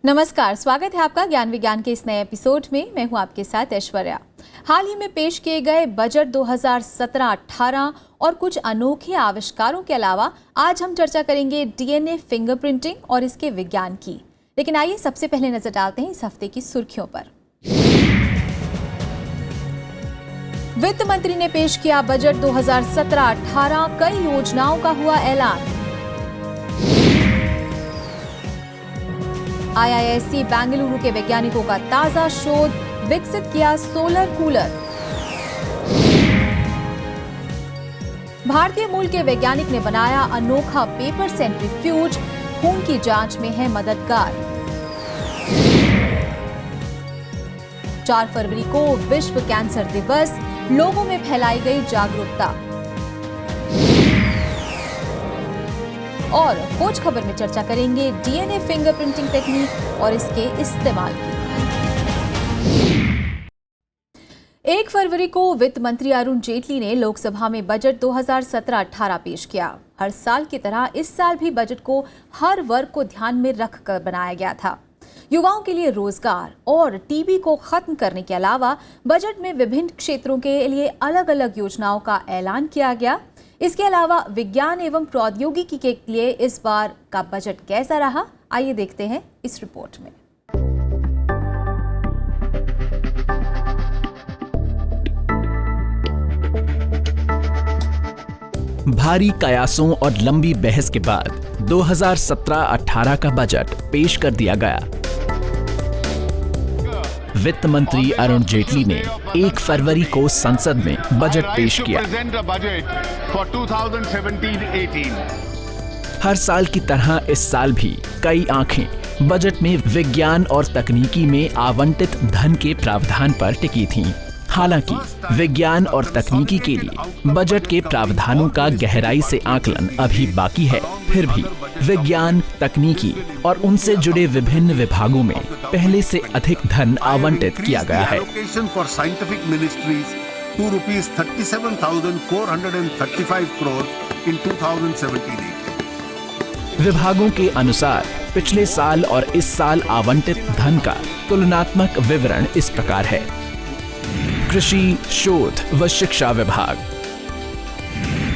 नमस्कार, स्वागत है आपका ज्ञान विज्ञान के इस नए एपिसोड में। मैं हूं आपके साथ ऐश्वर्या। हाल ही में पेश किए गए बजट 2017-18 और कुछ अनोखे आविष्कारों के अलावा आज हम चर्चा करेंगे डीएनए फिंगरप्रिंटिंग और इसके विज्ञान की। लेकिन आइए सबसे पहले नजर डालते हैं इस हफ्ते की सुर्खियों पर। वित्त मंत्री ने पेश किया बजट 2017-18, कई योजनाओं का हुआ ऐलान। आईआईएससी बेंगलुरु के वैज्ञानिकों का ताजा शोध, विकसित किया सोलर कूलर। भारतीय मूल के वैज्ञानिक ने बनाया अनोखा पेपर सेंट्रीफ्यूज, खून की जांच में है मददगार। 4 फरवरी को विश्व कैंसर दिवस, लोगों में फैलाई गई जागरूकता। और खोज खबर में चर्चा करेंगे डीएनए फिंगरप्रिंटिंग टेक्निक और इसके इस्तेमाल की। 1 फरवरी को वित्त मंत्री अरुण जेटली ने लोकसभा में बजट 2017-18 पेश किया। हर साल की तरह इस साल भी बजट को हर वर्ग को ध्यान में रखकर बनाया गया था। युवाओं के लिए रोजगार और टीबी को खत्म करने के अलावा बजट में विभिन्न क्षेत्रों के लिए अलग अलग योजनाओं का ऐलान किया गया। इसके अलावा विज्ञान एवं प्रौद्योगिकी के लिए इस बार का बजट कैसा रहा, आइए देखते हैं इस रिपोर्ट में। भारी कयासों और लंबी बहस के बाद 2017-18 का बजट पेश कर दिया गया। वित्त मंत्री अरुण जेटली ने 1 फरवरी को संसद में बजट पेश किया। हर साल की तरह इस साल भी कई आंखें बजट में विज्ञान और तकनीकी में आवंटित धन के प्रावधान पर टिकी थीं। हालांकि विज्ञान और तकनीकी के लिए बजट के प्रावधानों का गहराई से आकलन अभी बाकी है। फिर भी विज्ञान, तकनीकी और उनसे जुड़े विभिन्न विभागों में पहले से अधिक धन आवंटित किया गया है। विभागों के अनुसार पिछले साल और इस साल आवंटित धन का तुलनात्मक विवरण इस प्रकार है। कृषि, शोध व शिक्षा विभाग,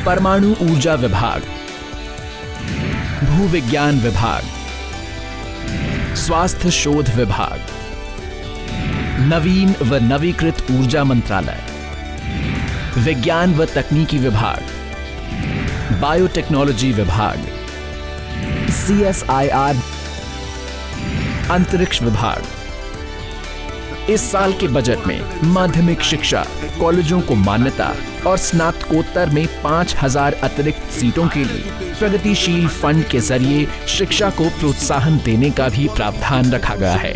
परमाणु ऊर्जा विभाग, भूविज्ञान विभाग, स्वास्थ्य शोध विभाग, नवीन व नवीकृत ऊर्जा मंत्रालय, विज्ञान व तकनीकी विभाग, बायोटेक्नोलॉजी विभाग, CSIR, अंतरिक्ष विभाग। इस साल के बजट में माध्यमिक शिक्षा, कॉलेजों को मान्यता और स्नातकोत्तर में 5000 अतिरिक्त सीटों के लिए प्रगतिशील फंड के जरिए शिक्षा को प्रोत्साहन देने का भी प्रावधान रखा गया है।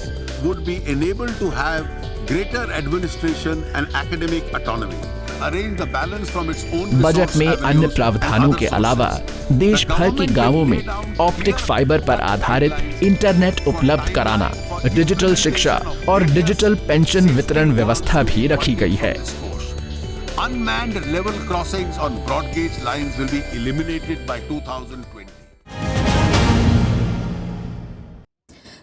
बजट में अन्य प्रावधानों के अलावा देश भर के गांवों में ऑप्टिक फाइबर पर आधारित इंटरनेट उपलब्ध कराना, डिजिटल शिक्षा और डिजिटल पेंशन वितरण व्यवस्था भी रखी गई है। Unmanned level crossings on broad gauge lines will be eliminated by 2020.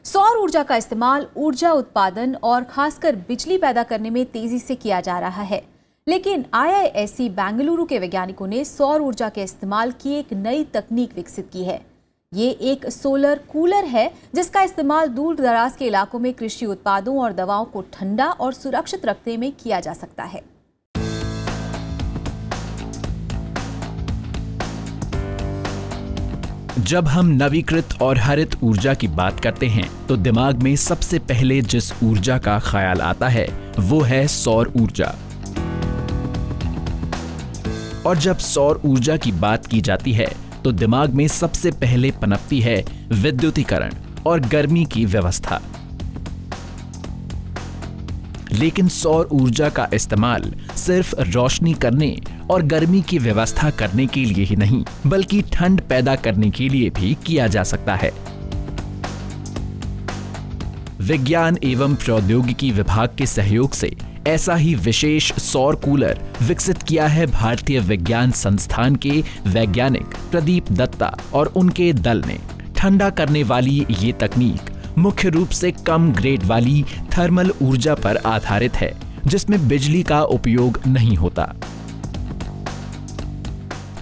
सौर ऊर्जा का इस्तेमाल ऊर्जा उत्पादन और खासकर बिजली पैदा करने में तेजी से किया जा रहा है। लेकिन आईआईएससी बेंगलुरु के वैज्ञानिकों ने सौर ऊर्जा के इस्तेमाल की एक नई तकनीक विकसित की है। ये एक सोलर कूलर है जिसका इस्तेमाल दूर दराज के इलाकों में कृषि उत्पादों और दवाओं को ठंडा और सुरक्षित रखने में किया जा सकता है। जब हम नवीकृत और हरित ऊर्जा की बात करते हैं तो दिमाग में सबसे पहले जिस ऊर्जा का ख्याल आता है वो है सौर ऊर्जा। और जब सौर ऊर्जा की बात की जाती है तो दिमाग में सबसे पहले पनपती है विद्युतीकरण और गर्मी की व्यवस्था। लेकिन सौर ऊर्जा का इस्तेमाल सिर्फ रोशनी करने और गर्मी की व्यवस्था करने के लिए ही नहीं, बल्कि ठंड पैदा करने के लिए भी किया जा सकता है। विज्ञान एवं प्रौद्योगिकी विभाग के सहयोग से ऐसा ही विशेष सौर कूलर विकसित किया है भारतीय विज्ञान संस्थान के वैज्ञानिक प्रदीप दत्ता और उनके दल ने। ठंडा करने वाली ये तकनीक मुख्य रूप से कम ग्रेड वाली थर्मल ऊर्जा पर आधारित है, जिसमें बिजली का उपयोग नहीं होता।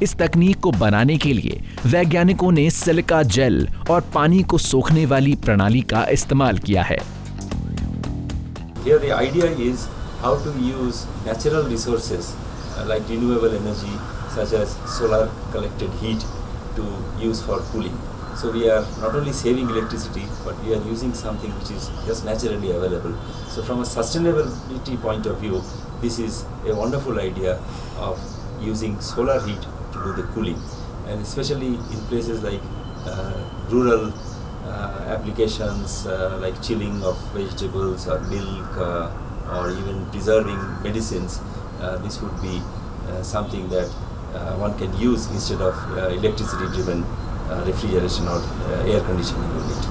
इस तकनीक को बनाने के लिए वैज्ञानिकों ने सिलिका जेल और पानी को सोखने वाली प्रणाली का इस्तेमाल किया है। Here the idea is how to use natural resources like renewable energy such as solar collected heat to use for cooling. So we are not only saving electricity, but we are using something which is just naturally available. So from a sustainability point of view, this is a wonderful idea of using solar heat to do the cooling, and especially in places like rural applications like chilling of vegetables or milk or even preserving medicines. This would be something that one can use instead of electricity driven refrigeration or air conditioning unit.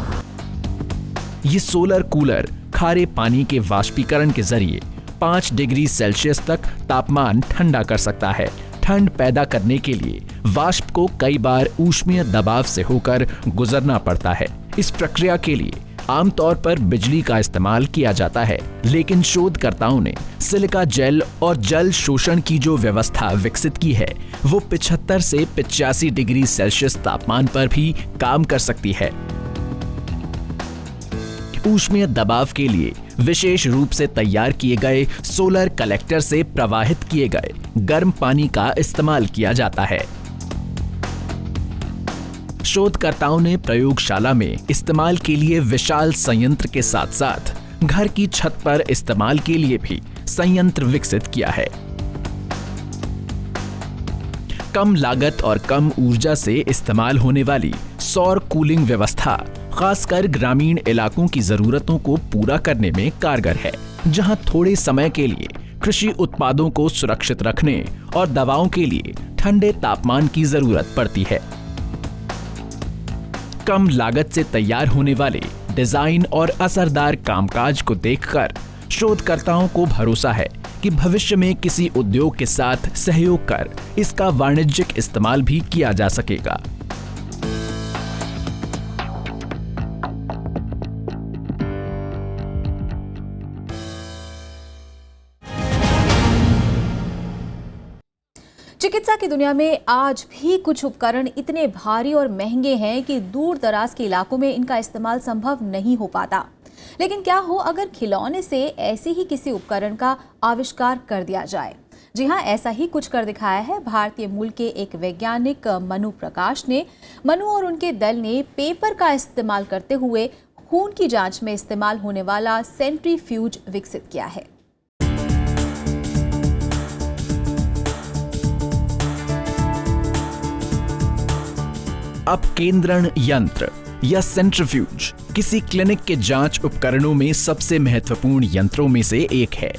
ये solar cooler खारे पानी के वाष्पीकरण के जरिए 5 degree Celsius तक तापमान ठंडा कर सकता है। ठंड पैदा करने के लिए वाष्प को कई बार ऊष्मीय दबाव से होकर गुजरना पड़ता है। इस प्रक्रिया के लिए आमतौर पर बिजली का इस्तेमाल किया जाता है, लेकिन शोधकर्ताओं ने सिलिका जेल और जल शोषण की जो व्यवस्था विकसित की है, वो 75 से 85 डिग्री सेल्सियस तापमान पर भी काम कर सकती है। ऊष्मीय दबाव के लिए विशेष रूप से तैयार किए गए सोलर कलेक्टर से प्रवाहित किए गए गर्म पानी का इस्तेमाल किया जाता है। शोधकर्ताओं ने प्रयोगशाला में इस्तेमाल के लिए विशाल संयंत्र के साथ साथ घर की छत पर इस्तेमाल के लिए भी संयंत्र विकसित किया है। कम लागत और कम ऊर्जा से इस्तेमाल होने वाली सौर कूलिंग व्यवस्था खासकर ग्रामीण इलाकों की जरूरतों को पूरा करने में कारगर है, जहां थोड़े समय के लिए कृषि उत्पादों को सुरक्षित रखने और दवाओं के लिए ठंडे तापमान की जरूरत पड़ती है। कम लागत से तैयार होने वाले डिजाइन और असरदार कामकाज को देखकर शोधकर्ताओं को भरोसा है कि भविष्य में किसी उद्योग के साथ सहयोग कर इसका वाणिज्यिक इस्तेमाल भी किया जा सकेगा। चिकित्सा की दुनिया में आज भी कुछ उपकरण इतने भारी और महंगे हैं कि दूर दराज के इलाकों में इनका इस्तेमाल संभव नहीं हो पाता। लेकिन क्या हो अगर खिलौने से ऐसे ही किसी उपकरण का आविष्कार कर दिया जाए? जी हाँ, ऐसा ही कुछ कर दिखाया है भारतीय मूल के एक वैज्ञानिक मनु प्रकाश ने। मनु और उनके दल ने पेपर का इस्तेमाल करते हुए खून की जांच में इस्तेमाल होने वाला सेंट्रीफ्यूज विकसित किया है। अब केंद्रण यंत्र या सेंट्रीफ्यूज किसी क्लिनिक के जांच उपकरणों में सबसे महत्वपूर्ण यंत्रों में से एक है।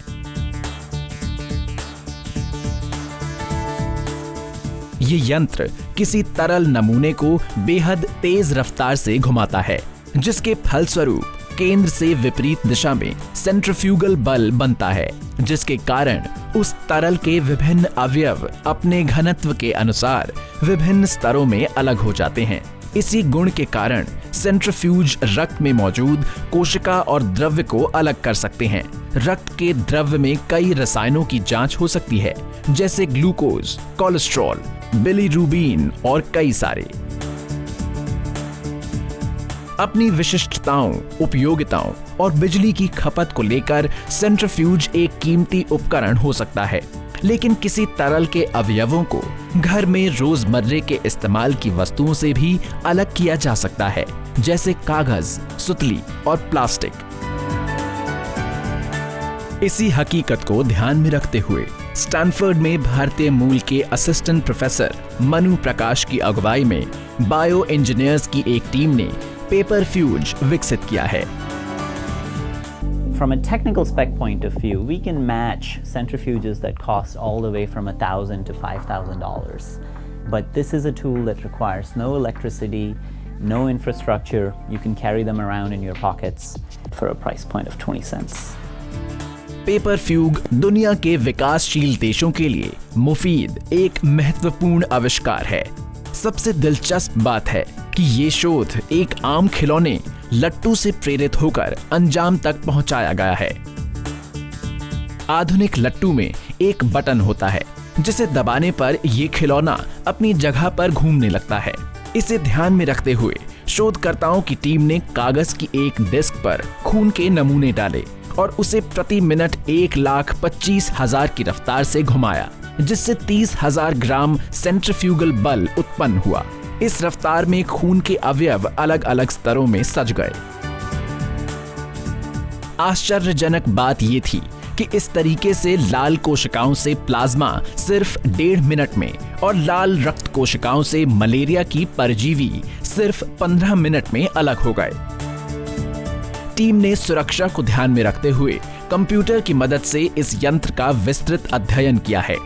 ये यंत्र किसी तरल नमूने को बेहद तेज रफ्तार से घुमाता है, जिसके फलस्वरूप केंद्र से विपरीत दिशा में सेंट्रीफ्यूगल बल बनता है, जिसके कारण उस तरल के विभिन्न अवयव अपने घनत्व के अनुसार विभिन्न स्तरों में अलग हो जाते हैं। इसी गुण के कारण सेंट्रीफ्यूज रक्त में मौजूद कोशिका और द्रव्य को अलग कर सकते हैं। रक्त के द्रव्य में कई रसायनों की जांच हो सकती है, जैसे ग्लूकोज, कोलेस्ट्रॉल, बिलीरुबिन और कई सारे। अपनी विशिष्टताओं, उपयोगिताओं और बिजली की खपत को लेकर सेंट्रीफ्यूज एक कीमती उपकरण हो सकता है, लेकिन किसी तरल के अवयवों को घर में रोजमर्रे के इस्तेमाल की वस्तुओं से भी अलग किया जा सकता है, जैसे कागज, सुतली और प्लास्टिक। इसी हकीकत को ध्यान में रखते हुए स्टैनफोर्ड में भारतीय मूल के असिस्टेंट प्रोफेसर मनु प्रकाश की अगुवाई में बायो इंजीनियर्स की एक टीम ने पेपर फ्यूज विकसित किया है। From a technical spec point of view, we can match centrifuges that cost all the way from $1,000 to $5,000. But this is a tool that requires no electricity, no infrastructure. You can carry them around in your pockets for a price point of 20 cents. Paper फ्यूग दुनिया के विकासशील देशों के लिए मुफीद एक महत्वपूर्ण आविष्कार है। सबसे दिलचस्प बात है कि ये शोध एक आम खिलौने लट्टू से प्रेरित होकर अंजाम तक पहुंचाया गया है। आधुनिक लट्टू में एक बटन होता है जिसे दबाने पर ये खिलौना अपनी जगह पर घूमने लगता है। इसे ध्यान में रखते हुए शोधकर्ताओं की टीम ने कागज की एक डिस्क पर खून के नमूने डाले और उसे प्रति मिनट 1,25,000 की रफ्तार से घुमाया, जिससे 30,000 ग्राम सेंट्रीफ्यूगल बल उत्पन्न हुआ। इस रफ्तार में खून के अवयव अलग अलग स्तरों में सज गए। आश्चर्यजनक बात यह थी कि इस तरीके से लाल कोशिकाओं से प्लाज्मा सिर्फ 1.5 मिनट में और लाल रक्त कोशिकाओं से मलेरिया की परजीवी सिर्फ 15 मिनट में अलग हो गए। टीम ने सुरक्षा को ध्यान में रखते हुए कंप्यूटर की मदद से इस यंत्र का विस्तृत अध्ययन किया है।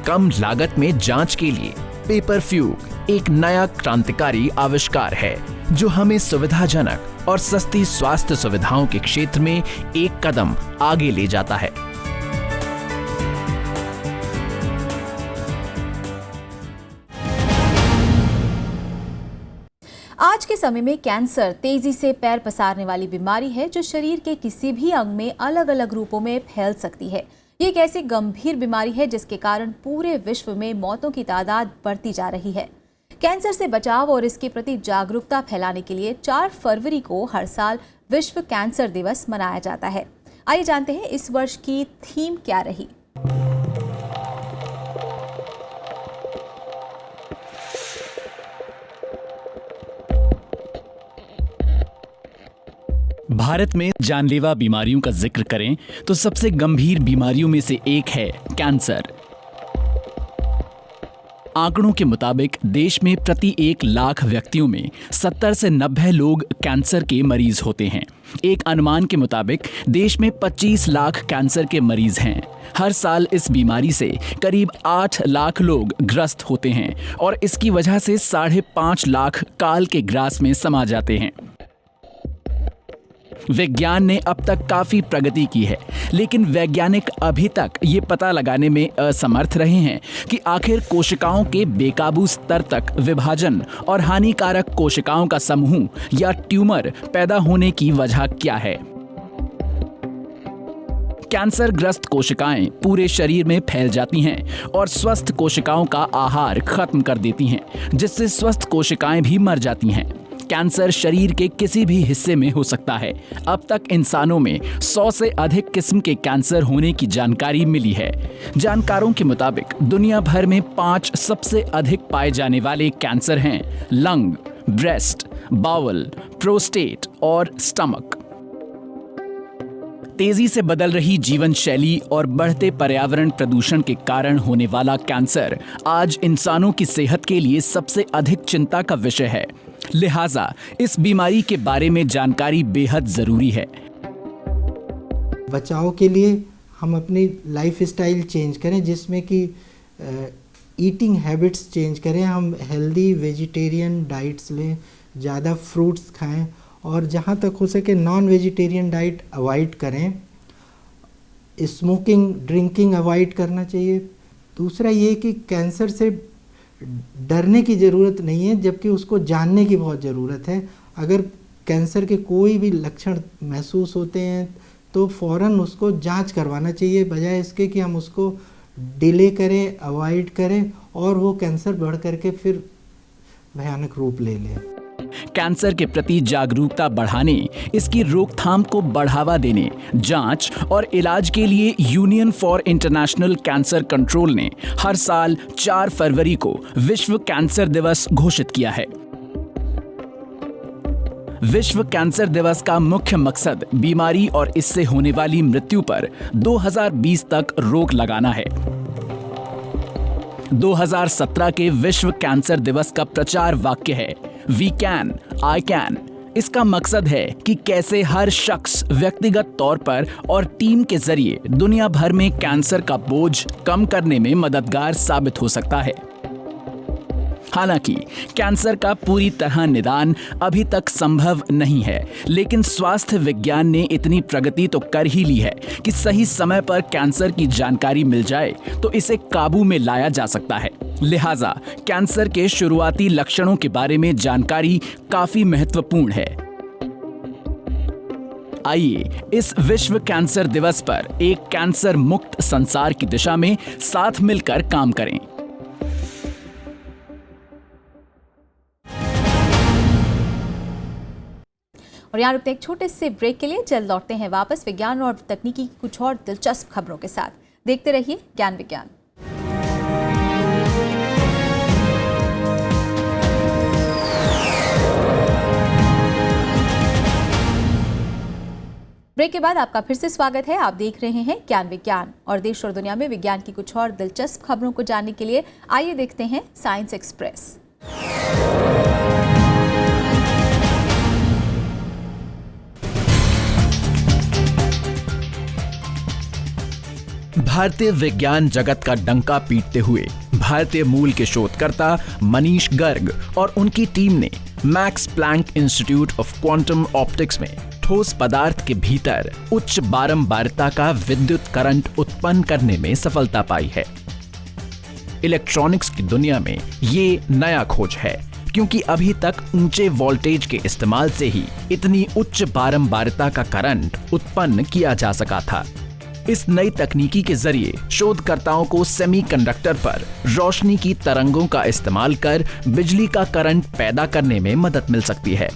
कम लागत में जांच के लिए पेपर फ्यूग एक नया क्रांतिकारी आविष्कार है जो हमें सुविधाजनक और सस्ती स्वास्थ्य सुविधाओं के क्षेत्र में एक कदम आगे ले जाता है। आज के समय में कैंसर तेजी से पैर पसारने वाली बीमारी है जो शरीर के किसी भी अंग में अलग अलग रूपों में फैल सकती है। ये एक ऐसी गंभीर बीमारी है जिसके कारण पूरे विश्व में मौतों की तादाद बढ़ती जा रही है। कैंसर से बचाव और इसके प्रति जागरूकता फैलाने के लिए 4 फरवरी को हर साल विश्व कैंसर दिवस मनाया जाता है। आइए जानते हैं इस वर्ष की थीम क्या रही। भारत में जानलेवा बीमारियों का जिक्र करें तो सबसे गंभीर बीमारियों में से एक है कैंसर। आंकड़ों के मुताबिक देश में प्रति 1 लाख व्यक्तियों में 70 से 90 लोग कैंसर के मरीज होते हैं। एक अनुमान के मुताबिक देश में 25 लाख कैंसर के मरीज हैं। हर साल इस बीमारी से करीब 8 लाख लोग ग्रस्त होते हैं और इसकी वजह से 5.5 लाख काल के ग्रास में समा जाते हैं। विज्ञान ने अब तक काफी प्रगति की है, लेकिन वैज्ञानिक अभी तक ये पता लगाने में असमर्थ रहे हैं कि आखिर कोशिकाओं के बेकाबू स्तर तक विभाजन और हानिकारक कोशिकाओं का समूह या ट्यूमर पैदा होने की वजह क्या है। कैंसर ग्रस्त कोशिकाएं पूरे शरीर में फैल जाती हैं और स्वस्थ कोशिकाओं का आहार खत्म कर देती हैं, जिससे स्वस्थ कोशिकाएं भी मर जाती हैं। कैंसर शरीर के किसी भी हिस्से में हो सकता है। अब तक इंसानों में 100 से अधिक किस्म के कैंसर होने की जानकारी मिली है। जानकारों के मुताबिक दुनिया भर में 5 सबसे अधिक पाए जाने वाले कैंसर हैं लंग, ब्रेस्ट, बाउल, प्रोस्टेट और स्टमक। तेजी से बदल रही जीवन शैली और बढ़ते पर्यावरण प्रदूषण के कारण होने वाला कैंसर आज इंसानों की सेहत के लिए सबसे अधिक चिंता का विषय है। लिहाजा इस बीमारी के बारे में जानकारी बेहद जरूरी है। बचाव के लिए हम अपनी लाइफ स्टाइल चेंज करें, जिसमें कि ईटिंग हैबिट्स चेंज करें। हम हेल्दी वेजिटेरियन डाइट्स लें, ज़्यादा फ्रूट्स खाएं और जहाँ तक हो सके नॉन वेजिटेरियन डाइट अवॉइड करें। स्मोकिंग, ड्रिंकिंग अवॉइड करना चाहिए। दूसरा ये कि कैंसर से डरने की ज़रूरत नहीं है, जबकि उसको जानने की बहुत ज़रूरत है। अगर कैंसर के कोई भी लक्षण महसूस होते हैं तो फ़ौरन उसको जांच करवाना चाहिए, बजाय इसके कि हम उसको डिले करें, अवॉइड करें और वो कैंसर बढ़ करके फिर भयानक रूप ले ले। कैंसर के प्रति जागरूकता बढ़ाने, इसकी रोकथाम को बढ़ावा देने, जांच और इलाज के लिए union for international cancer control ने हर साल 4 फरवरी को विश्व कैंसर दिवस घोषित किया है। विश्व कैंसर दिवस का मुख्य मकसद बीमारी और इससे होने वाली मृत्यु पर 2020 तक रोक लगाना है। 2017 के विश्व कैंसर दिवस का प्रचार वाक्य है वी कैन, आई कैन। इसका मकसद है कि कैसे हर शख्स व्यक्तिगत तौर पर और टीम के जरिए दुनिया भर में कैंसर का बोझ कम करने में मददगार साबित हो सकता है। हालांकि कैंसर का पूरी तरह निदान अभी तक संभव नहीं है, लेकिन स्वास्थ्य विज्ञान ने इतनी प्रगति तो कर ही ली है कि सही समय पर कैंसर की जानकारी मिल जाए तो इसे काबू में लाया जा सकता है। लिहाजा कैंसर के शुरुआती लक्षणों के बारे में जानकारी काफी महत्वपूर्ण है। आइए इस विश्व कैंसर दिवस पर एक कैंसर मुक्त संसार की दिशा में साथ मिलकर काम करें। और यहाँ रुकते एक छोटे से ब्रेक के लिए, जल्द लौटते हैं वापस विज्ञान और तकनीकी की कुछ और दिलचस्प खबरों के साथ। देखते रहिए ज्ञान विज्ञान। ब्रेक के बाद आपका फिर से स्वागत है। आप देख रहे हैं ज्ञान विज्ञान और देश और दुनिया में विज्ञान की कुछ और दिलचस्प खबरों को जानने के लिए आइए देखते हैं साइंस एक्सप्रेस। भारतीय विज्ञान जगत का डंका पीटते हुए भारतीय मूल के शोधकर्ता मनीष गर्ग और उनकी टीम ने Max Planck Institute of Quantum Optics में ठोस पदार्थ के भीतर उच्च बारंबारिता का विद्युत करंट उत्पन्न करने में सफलता पाई है। इलेक्ट्रॉनिक्स की दुनिया में ये नया खोज है, क्योंकि अभी तक ऊंचे वोल्टेज के इस्तेमाल से ही इतनी उच्च बारंबारिता का करंट उत्पन्न किया जा सका था। इस नई तकनीकी के जरिए शोधकर्ताओं को सेमीकंडक्टर पर रोशनी की तरंगों का इस्तेमाल कर बिजली का करंट पैदा करने में मदद मिल सकती है।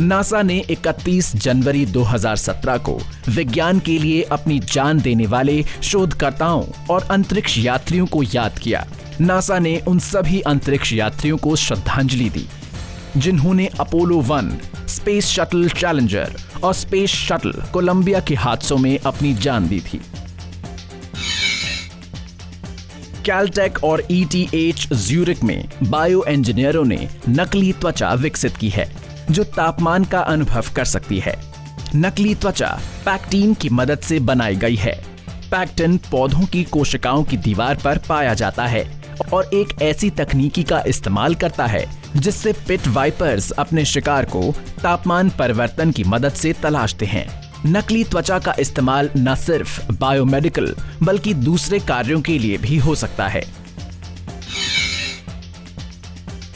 नासा ने 31 जनवरी 2017 को विज्ञान के लिए अपनी जान देने वाले शोधकर्ताओं और अंतरिक्ष यात्रियों को याद किया। नासा ने उन सभी अंतरिक्ष यात्रियों को श्रद्धांजलि दी जिन्होंने अपोलो 1, स्पेस शटल चैलेंजर और स्पेस शटल कोलंबिया के हादसों में अपनी जान दी थी। कैलटेक और ETH ज्यूरिक में बायो इंजीनियरों ने नकली त्वचा विकसित की है जो तापमान का अनुभव कर सकती है। नकली त्वचा पैक्टिन की मदद से बनाई गई है। पैक्टिन पौधों की कोशिकाओं की दीवार पर पाया जाता है और एक ऐसी तकनीकी का इस्तेमाल करता है जिससे पिट वाइपर्स अपने शिकार को तापमान परिवर्तन की मदद से तलाशते हैं। नकली त्वचा का इस्तेमाल न सिर्फ बायोमेडिकल बल्कि दूसरे कार्यों के लिए भी हो सकता है।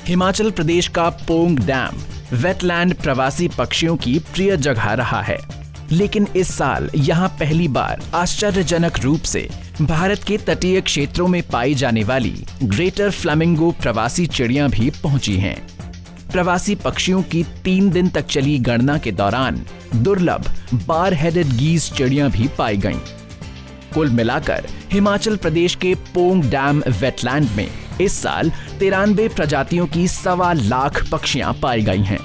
हिमाचल प्रदेश का पोंग डैम वेटलैंड प्रवासी पक्षियों की प्रिय जगह रहा है, लेकिन इस साल यहां पहली बार आश्चर्यजनक रूप से भारत के तटीय क्षेत्रों में पाई जाने वाली ग्रेटर फ्लेमिंगो प्रवासी चिड़ियां भी पहुंची हैं। प्रवासी पक्षियों की 3 दिन तक चली गणना के दौरान दुर्लभ बार हेडेड गीज चिड़ियां भी पाई गईं। कुल मिलाकर हिमाचल प्रदेश के पोंग डैम वेटलैंड में इस साल 93 प्रजातियों की 1.25 लाख पक्षियां पाई गई हैं।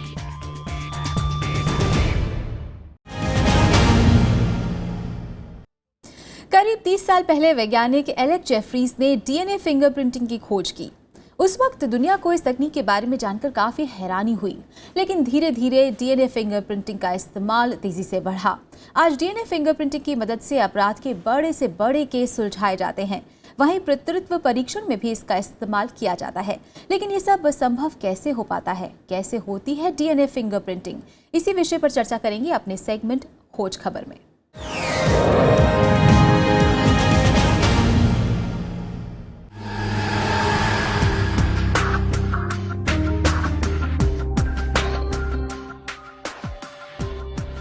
करीब 30 साल पहले वैज्ञानिक एलेक जेफरीज ने डीएनए फिंगरप्रिंटिंग की खोज की। उस वक्त दुनिया को इस तकनीक के बारे में जानकर काफी हैरानी हुई, लेकिन धीरे धीरे डीएनए फिंगरप्रिंटिंग का इस्तेमाल तेजी से बढ़ा। आज डीएनए फिंगरप्रिंटिंग की मदद से अपराध के बड़े से बड़े केस सुलझाए जाते हैं। वहीं पितृत्व परीक्षण में भी इसका इस्तेमाल किया जाता है। लेकिन ये सब संभव कैसे हो पाता है? कैसे होती है डीएनए फिंगरप्रिंटिंग? इसी विषय पर चर्चा करेंगे अपने सेगमेंट खोज खबर में।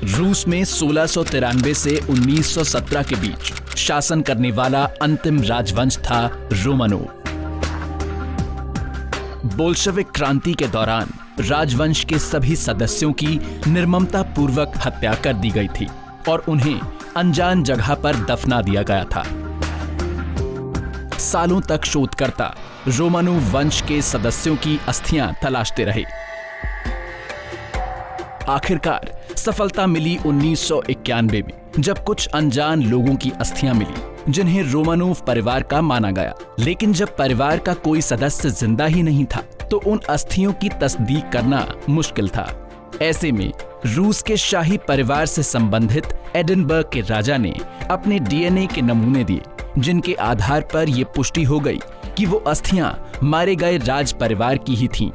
रूस में 1693 से 1917 के बीच शासन करने वाला अंतिम राजवंश था रोमानोव। बोल्शेविक क्रांति के दौरान राजवंश के सभी सदस्यों की निर्ममता पूर्वक हत्या कर दी गई थी और उन्हें अनजान जगह पर दफना दिया गया था। सालों तक शोधकर्ता रोमानोव वंश के सदस्यों की अस्थियां तलाशते रहे। आखिरकार सफलता मिली 1991 में, जब कुछ अनजान लोगों की अस्थियां मिली जिन्हें रोमानोव परिवार का माना गया। लेकिन जब परिवार का कोई सदस्य जिंदा ही नहीं था तो उन अस्थियों की तस्दीक करना मुश्किल था। ऐसे में रूस के शाही परिवार से संबंधित एडिनबर्ग के राजा ने अपने डीएनए के नमूने दिए, जिनके आधार पर यह पुष्टि हो गई कि वो अस्थियां मारे गए राज परिवार की ही थीं।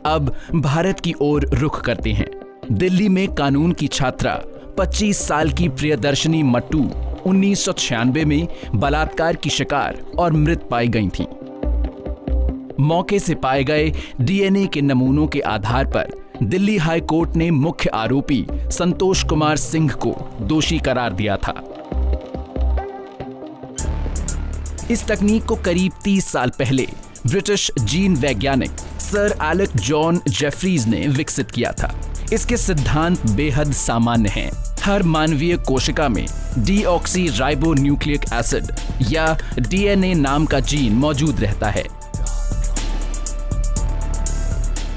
अब भारत की ओर रुख करते हैं। दिल्ली में कानून की छात्रा 25 साल की प्रियदर्शनी मट्टू 1996 में बलात्कार की शिकार और मृत पाई गई थीं। मौके से पाए गए डीएनए के नमूनों के आधार पर दिल्ली हाई कोर्ट ने मुख्य आरोपी संतोष कुमार सिंह को दोषी करार दिया था। इस तकनीक को करीब 30 साल पहले ब्रिटिश जीन वैज्ञानिक सर एलेक जॉन जेफरीज ने विकसित किया था। इसके सिद्धांत बेहद सामान्य हैं। हर मानवीय कोशिका में डीऑक्सी राइबो न्यूक्लिक एसिड या डीएनए नाम का जीन मौजूद रहता है।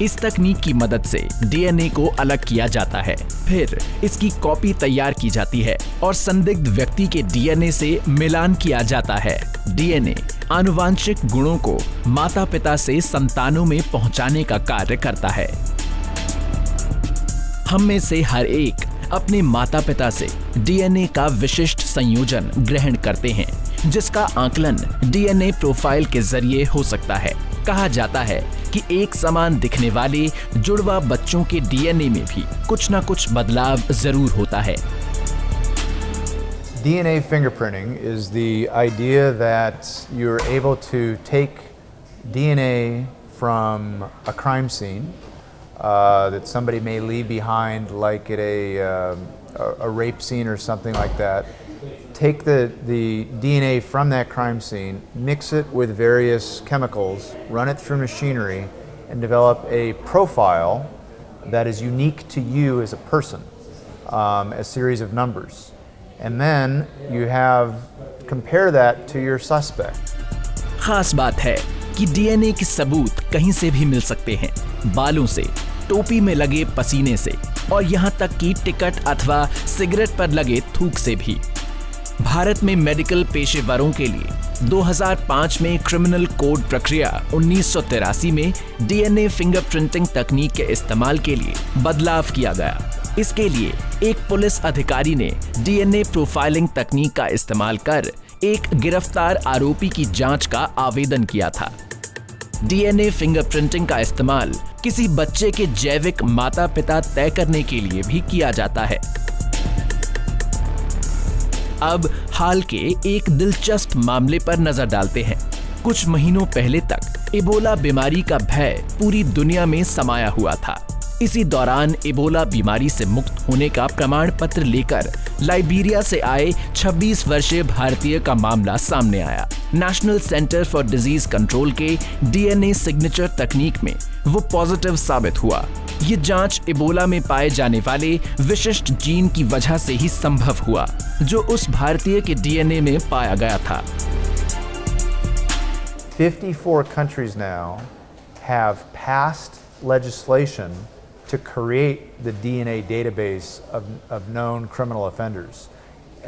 इस तकनीक की मदद से डीएनए को अलग किया जाता है, फिर इसकी कॉपी तैयार की जाती है और संदिग्ध व्यक्ति के डीएनए से मिलान किया जाता है। डीएनए आनुवांशिक गुणों को माता-पिता से संतानों में पहुंचाने का कार्य करता है। हम में से हर एक अपने माता-पिता से डीएनए का विशिष्ट संयोजन ग्रहण करते हैं, जिसका आकलन डीएनए प्रोफाइल के जरिए हो सकता है। कहा जाता है कि एक समान दिखने वाले जुड़वा बच्चों के डीएनए में भी कुछ ना कुछ बदलाव जरूर होता है। DNA fingerprinting is the idea that you're able to take DNA from a crime scene that somebody may leave behind, like at a rape scene or something like that. Take the DNA from that crime scene, mix it with various chemicals, run it through machinery, and develop a profile that is unique to you as a person, a series of numbers. And then you compare that to your suspect. खास बात है कि DNA के सबूत कहीं से भी मिल सकते हैं, बालों से, टोपी में लगे पसीने से और यहाँ तक कि टिकट अथवा सिगरेट पर लगे थूक से भी। भारत में मेडिकल पेशेवरों के लिए 2005 में क्रिमिनल कोड प्रक्रिया 1983 में डीएनए फिंगरप्रिंटिंग तकनीक के इस्तेमाल के लिए बदलाव किया गया। इसके लिए एक पुलिस अधिकारी ने डीएनए प्रोफाइलिंग तकनीक का इस्तेमाल कर एक गिरफ्तार आरोपी की जांच का आवेदन किया था। डीएनए फिंगरप्रिंटिंग का इस्तेमाल किसी बच्चे के जैविक माता-पिता तय करने के लिए भी किया जाता है। अब हाल के एक दिलचस्प मामले पर नजर डालते हैं। कुछ महीनों पहले तक इबोला बीमारी का भय पूरी दुनिया में समाया हुआ था। इसी दौरान इबोला बीमारी से मुक्त होने का प्रमाण पत्र लेकर लाइबेरिया से आए 26 वर्षीय भारतीय का मामला सामने आया। National centre for disease control के डीएनए सिग्नेचर तकनीक में वो पॉजिटिव साबित हुआ। ये जांच इबोला में पाए जाने वाले विशिष्ट जीन की वजह से ही संभव हुआ, जो उस भारतीय के डीएनए में पाया गया था। 54 countries now have passed legislation to create the DNA database of known criminal offenders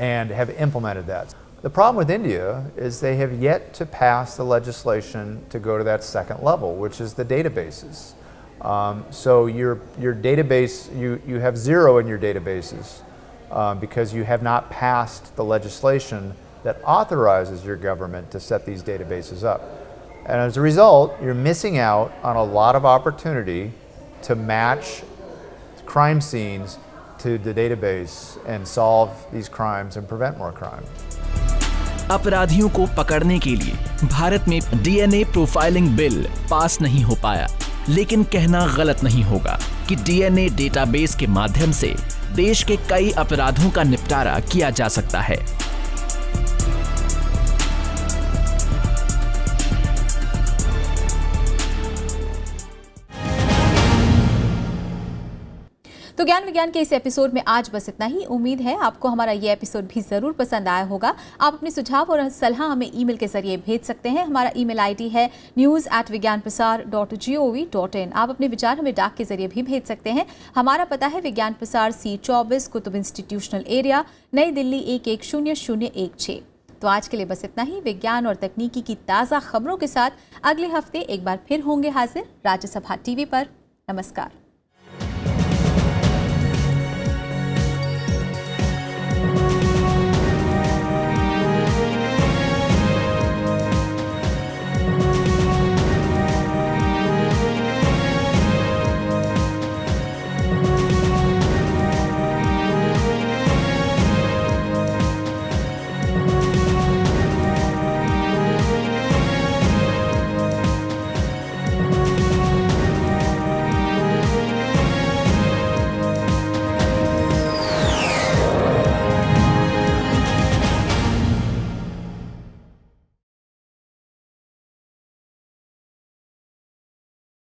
and have implemented that. The problem with India is they have yet to pass the legislation to go to that second level, which is the databases. So your database, you have zero in your databases because you have not passed the legislation that authorizes your government to set these databases up. And as a result, you're missing out on a lot of opportunity to match crime scenes to the database and solve these crimes and prevent more crime. अपराधियों को पकड़ने के लिए भारत में DNA profiling bill pass नहीं हो पाया, लेकिन कहना गलत नहीं होगा कि डीएनए डेटाबेस के माध्यम से देश के कई अपराधों का निपटारा किया जा सकता है। तो ज्ञान विज्ञान के इस एपिसोड में आज बस इतना ही। उम्मीद है आपको हमारा ये एपिसोड भी जरूर पसंद आया होगा। आप अपने सुझाव और सलाह हमें ईमेल के जरिए भेज सकते हैं। हमारा ईमेल आईडी है news@vigyanprasar.gov.in। आप अपने विचार हमें डाक के जरिए भी भेज सकते हैं। हमारा पता है विज्ञान प्रसार C24 कुतुब इंस्टीट्यूशनल एरिया, नई दिल्ली 110016। तो आज के लिए बस इतना ही। विज्ञान और तकनीकी की ताज़ा खबरों के साथ अगले हफ्ते एक बार फिर होंगे हाजिर राज्यसभा टीवी पर। नमस्कार।